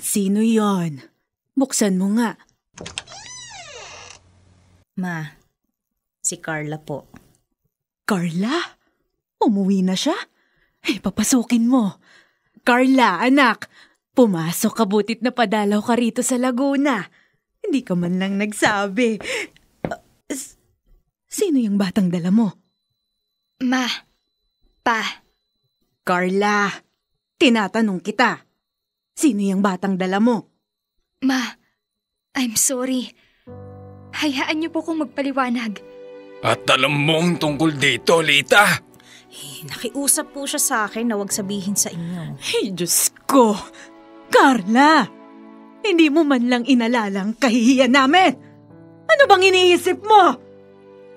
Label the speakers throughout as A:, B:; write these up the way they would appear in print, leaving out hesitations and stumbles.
A: Sino yon? Buksan mo nga.
B: Ma, si Carla po.
A: Carla? Umuwi na siya? Papasukin mo. Carla, anak, pumasok ka, butit na padalaw ka rito sa Laguna. Hindi ka man lang nagsabi. Sino yung batang dala mo?
C: Ma, Pa.
A: Carla, tinatanong kita. Sino yung batang dala mo?
C: Ma, I'm sorry. Hayaan niyo po kong magpaliwanag.
D: At alam mo ang tungkol dito, Lita.
B: Nakiusap po siya sa akin na huwag sabihin sa inyo.
A: Diyos ko! Carla! Hindi mo man lang inalalang kahihiyan namin! Ano bang iniisip mo?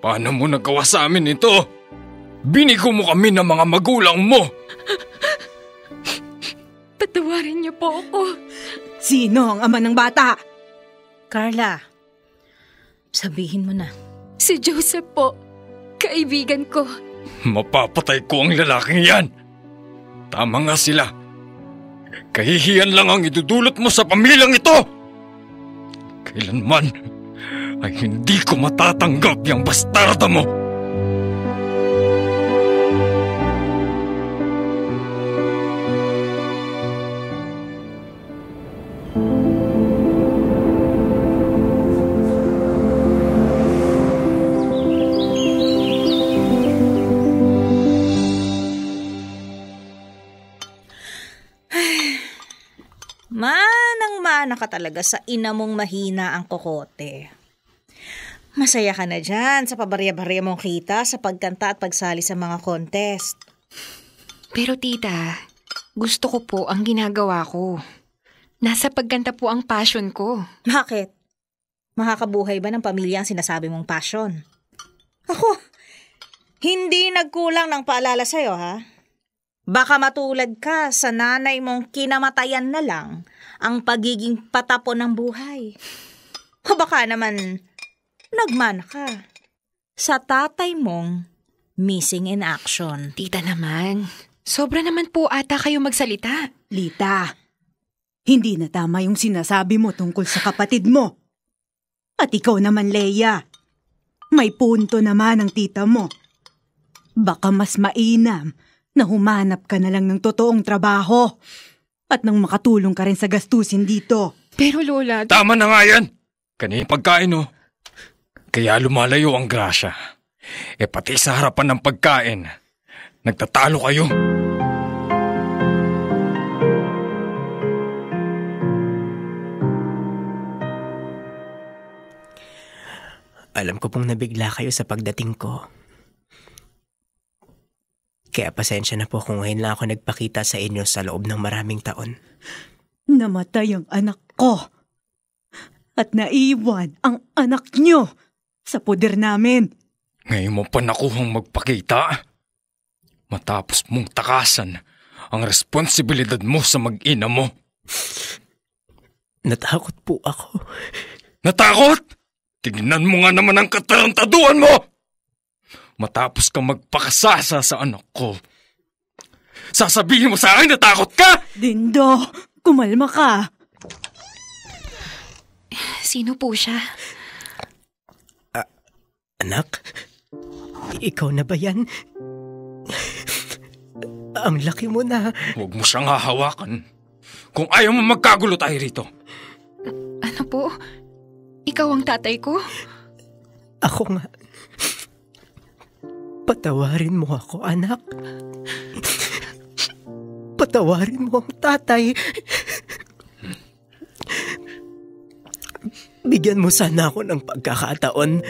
D: Paano mo nagawa sa amin ito? Binigo mo kami ng mga magulang mo!
C: Patawarin niyo po ako.
A: Sino ang ama ng bata?
B: Carla, sabihin mo na.
C: Si Joseph po, kaibigan ko.
D: Mapapatay ko ang lalaking yan. Tama nga sila. Kahihiyan lang ang idudulot mo sa pamilyang ito. Kailanman ay hindi ko matatanggap yung bastarda mo.
B: Manang-mana ka talaga sa ina mong mahina ang kokote. Masaya ka na dyan sa pabarya-barya mong kita sa pagkanta at pagsali sa mga contest.
E: Pero tita, gusto ko po ang ginagawa ko. Nasa pagkanta po ang passion ko.
B: Bakit? Makakabuhay ba ng pamilya ang sinasabi mong passion? Ako, hindi nagkulang ng paalala sa'yo, ha? Baka matulad ka sa nanay mong kinamatayan na lang ang pagiging patapon ng buhay. O baka naman nagmana ka sa tatay mong missing in action.
E: Tita naman, sobra naman po ata kayo magsalita.
A: Lita, hindi na tama yung sinasabi mo tungkol sa kapatid mo. At ikaw naman, Leia, may punto naman ang tita mo. Baka mas mainam na humanap ka na lang ng totoong trabaho at nang makatulong ka rin sa gastusin dito.
E: Pero Lola...
D: Tama na nga yan. Kanina pagkain, oh. Kaya lumalayo ang grasya. Pati sa harapan ng pagkain, nagtatalo kayo.
F: Alam ko pong nabigla kayo sa pagdating ko. Kaya pasensya na po kung ngayon lang ako nagpakita sa inyo sa loob ng maraming taon.
A: Namatay ang anak ko. At naiwan ang anak nyo sa poder namin.
D: Ngayon mo pa nakuhang magpakita? Matapos mong takasan ang responsibilidad mo sa mag-ina mo.
F: Natakot po ako.
D: Natakot? Tignan mo nga naman ang katarantaduan mo! Matapos kang magpakasasa sa anak ko, sasabihin mo sa akin natakot ka?
A: Dindo, kumalma ka.
E: Sino po siya?
F: Anak, ikaw na ba yan? Ang laki mo na.
D: Huwag mo siyang hahawakan. Kung ayaw mo magkagulo tayo rito.
E: Ano po? Ikaw ang tatay ko?
F: Ako nga. Patawarin mo ako, anak. Patawarin mo ang tatay. Bigyan mo sana ako ng pagkakataon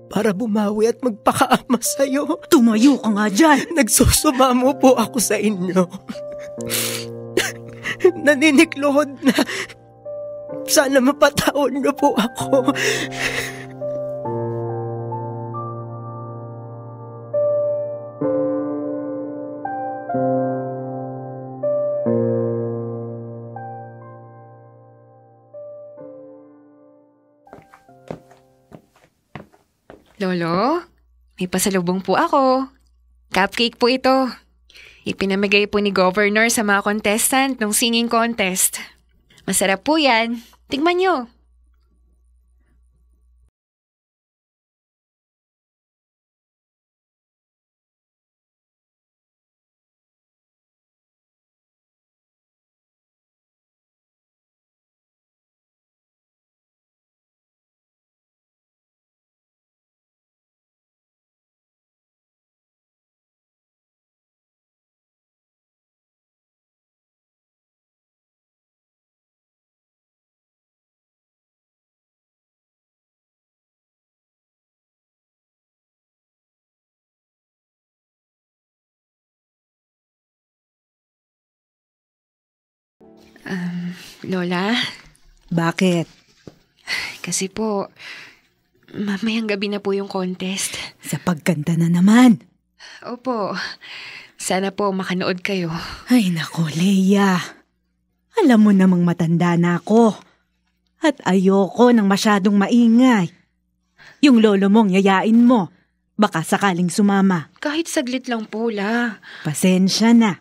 F: para bumawi at magpakaama sa'yo.
A: Tumayo ka nga dyan.
F: Nagsusumamo po ako sa inyo. Naniniklohod na. Sana mapataon niyo po ako.
E: Lolo, may pasalubong po ako. Cupcake po ito. Ipinamigay po ni Governor sa mga contestant ng singing contest. Masarap po yan. Tingnan nyo. Lola,
A: Bakit?
E: kasi po, mamayang gabi na po yung contest.
A: Sa pagkanta na naman.
E: Opo, sana po makanood kayo.
A: Ay nako, Leia. Alam mo namang matanda na ako. At ayoko ng masyadong maingay. Yung lolo mong yayain mo. Baka sakaling sumama.
E: Kahit saglit lang po, La.
A: Pasensya na.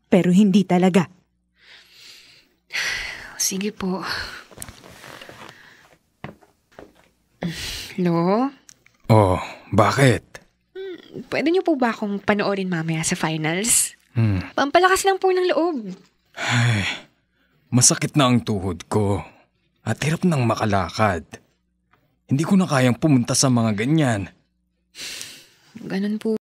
A: Pero hindi talaga.
E: Sige po. Lo,
D: Oh, bakit?
E: pwede niyo po ba akong panoorin mamaya sa finals?
D: Hmm.
E: Pampalakas lang po ng loob.
D: Ay, masakit na ang tuhod ko. At hirap nang makalakad. Hindi ko na kayang pumunta sa mga ganyan.
E: Ganun po.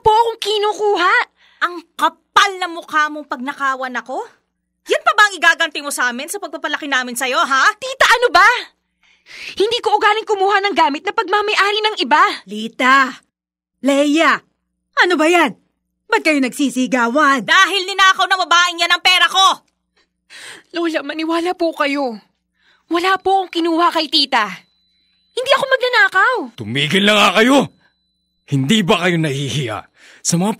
E: Po akong kinukuha.
B: Ang kapal na mukha mong pagnakawan ako? Yan pa ba ang igaganti mo sa amin sa pagpapalaki namin sa'yo, ha?
E: Tita, ano ba? Hindi ko ugaling kumuha ng gamit na pagmamayari ng iba.
A: Lita! Leia! Ano ba yan? Ba't kayo nagsisigawan?
B: Dahil ninakaw ng babaeng yan ang pera ko!
E: Lola, maniwala po kayo. Wala po akong kinuha kay tita. Hindi ako magnanakaw.
D: Tumigil na nga kayo! Hindi ba kayo nahihiya sa mga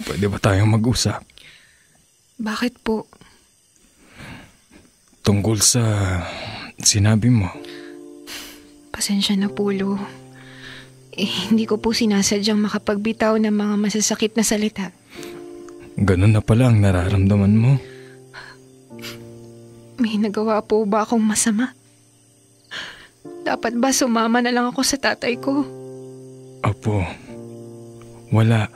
D: Pwede ba tayong mag-usap?
E: Bakit po?
D: Tungkol sa sinabi mo.
E: Pasensya na po, Lo. Hindi ko po sinasadyang makapagbitaw ng mga masasakit na salita.
D: Ganun na pala ang nararamdaman mo.
E: May nagawa po ba akong masama? Dapat ba sumama na lang ako sa tatay ko?
D: Apo, wala.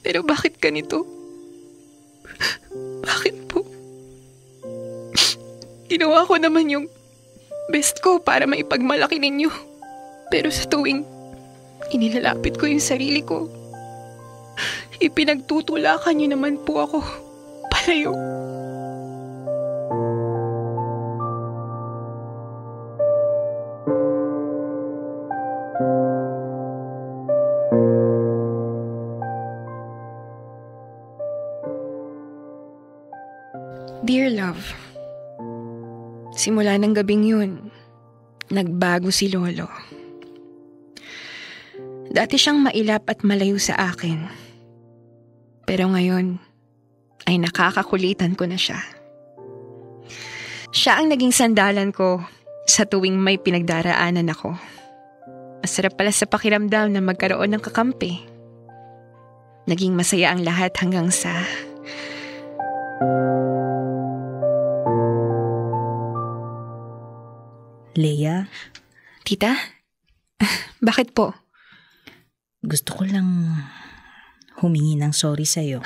E: Pero bakit ganito? Bakit po? Ginawa ko naman yung best ko para maipagmalaki ninyo. Pero sa tuwing inilalapit ko yung sarili ko, ipinagtutulakan niyo naman po ako palayo. Dear love, simula ng gabing yun, nagbago si Lolo. Dati siyang mailap at malayo sa akin. Pero ngayon, ay nakakakulitan ko na siya. Siya ang naging sandalan ko sa tuwing may pinagdaraanan ako. Masarap pala sa pakiramdam na magkaroon ng kakampi. Naging masaya ang lahat hanggang sa...
B: Leia?
E: Tita? Bakit po?
B: Gusto ko lang humingi ng sorry sa'yo.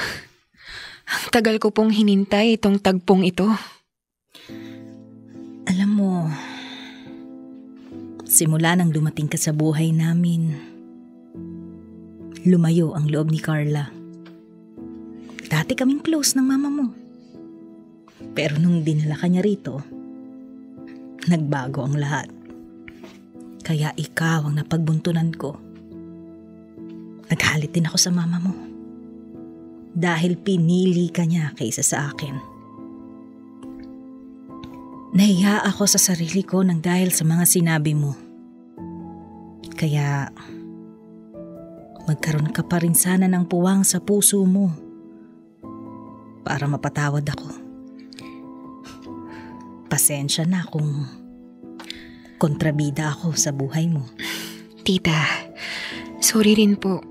E: Ang tagal ko pong hinintay itong tagpong ito.
B: Alam mo, simula nang dumating ka sa buhay namin, lumayo ang loob ni Carla. Dati kaming close ng mama mo. Pero nung dinala ka niya rito, nagbago ang lahat. Kaya ikaw ang napagbuntunan ko. Naghalit din ako sa mama mo. Dahil pinili ka niya kaysa sa akin. Nahiya ako sa sarili ko nang dahil sa mga sinabi mo. Kaya magkaroon ka pa rin sana ng puwang sa puso mo para mapatawad ako. Pasensya na kung kontrabida ako sa buhay mo.
E: Tita, sorry rin po.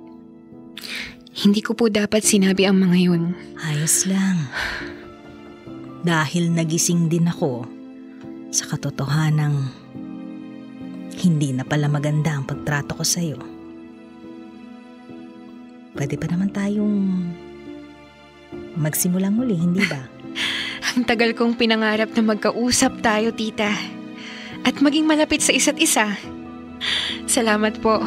E: Hindi ko po dapat sinabi ang mga yun.
B: Ayos lang. Dahil nagising din ako sa katotohanang hindi na pala maganda ang pagtrato ko sa'yo. Pwede pa naman tayong magsimulang muli, hindi ba?
E: Ang tagal kong pinangarap na magkausap tayo, tita. At maging malapit sa isa't isa. Salamat po.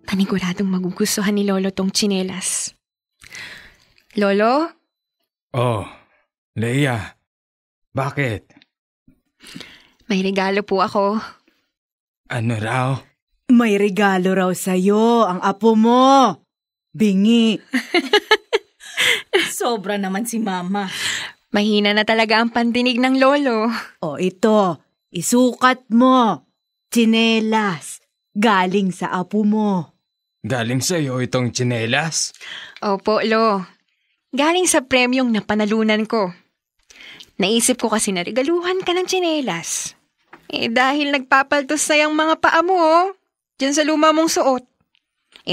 E: Paniguradong magugustuhan ni Lolo tong tsinelas. Lolo?
D: Oh, Leia. Bakit?
E: May regalo po ako.
D: Ano raw?
A: May regalo raw sa'yo, ang apo mo. Bingi.
B: Sobra naman si Mama.
E: Mahina na talaga ang pandinig ng lolo.
A: O ito, isukat mo. Tsinelas. Galing sa apo mo.
D: Galing sa'yo itong tsinelas?
E: Opo, Lo. Galing sa premyong napanalunan ko. Naisip ko kasi na regaluhan ka ng tsinelas. Dahil nagpapaltos na yung mga paa mo, dyan sa luma mong suot.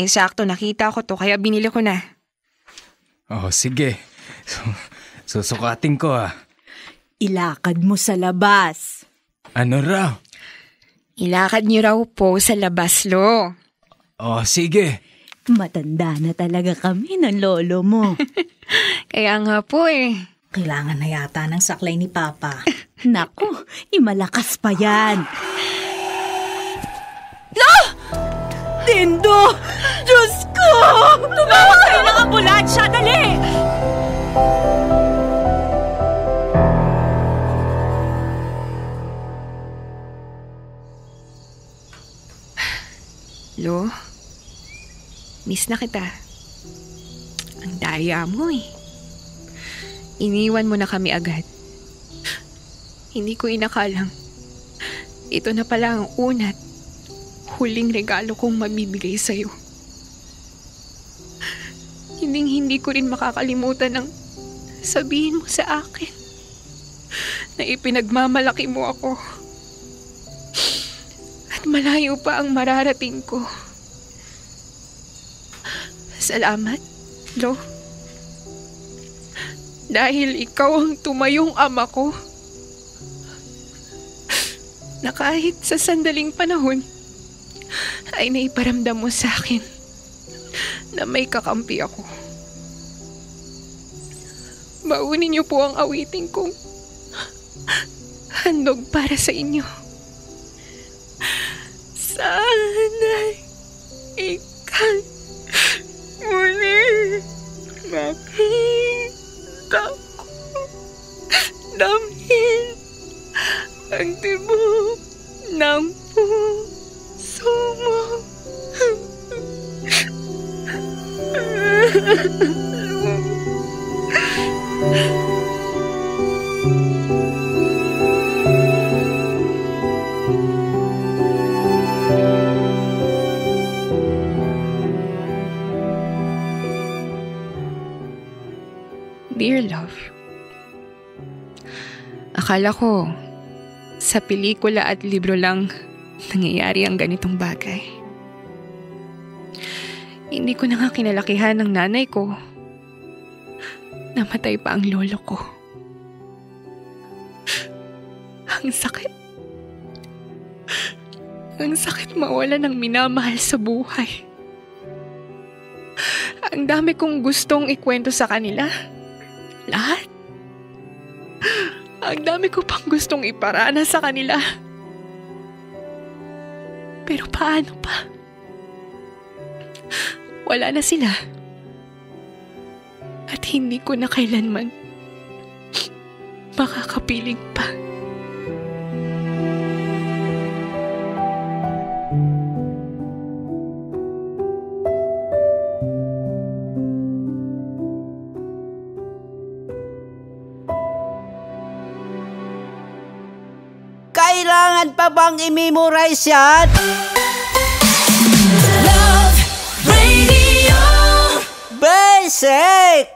E: Sakto nakita ko to kaya binili ko na.
D: Oh, sige. Susukatin ko
A: Ilakad mo sa labas.
D: Ano raw?
E: Ilakad niyo raw po sa labas, Lo.
D: Oh, sige.
A: Matanda na talaga kami ng lolo mo.
E: Kaya nga po
B: Kailangan na yata ng saklay ni Papa.
A: Naku, imalakas pa yan. Tindo! Diyos ko! Tumawag kayo ng ambulansya! Dali!
E: Lo, miss na kita. Ang daya mo Iniwan mo na kami agad. Hindi ko inakalang ito na pala ang una't huling regalo kong mabibigay sa'yo. hindi ko rin makakalimutan ng sabihin mo sa akin na ipinagmamalaki mo ako. At malayo pa ang mararating ko. Salamat, Lo. Dahil ikaw ang tumayong ama ko. Na kahit sa sandaling panahon ay naiparamdam mo sa akin na may kakampi ako. Baunin niyo po ang awiting kong handog para sa inyo. Sana'y ikaw muli makita ko damhin ang tibok ng puso mo. Dear love, akala ko sa pelikula at libro lang nangyayari ang ganitong bagay. Hindi ko na nga kinalakihan ng nanay ko. Namatay pa ang lolo ko. Ang sakit. Ang sakit mawala ng minamahal sa buhay. Ang dami kong gustong ikwento sa kanila. Lahat. Ang dami ko pang gustong iparana sa kanila. Pero paano pa? Wala na sila. At hindi ko na kailanman makakapiling pa.
G: Kailangan pa bang i-memorize yan?
H: Love Radio
G: Basic!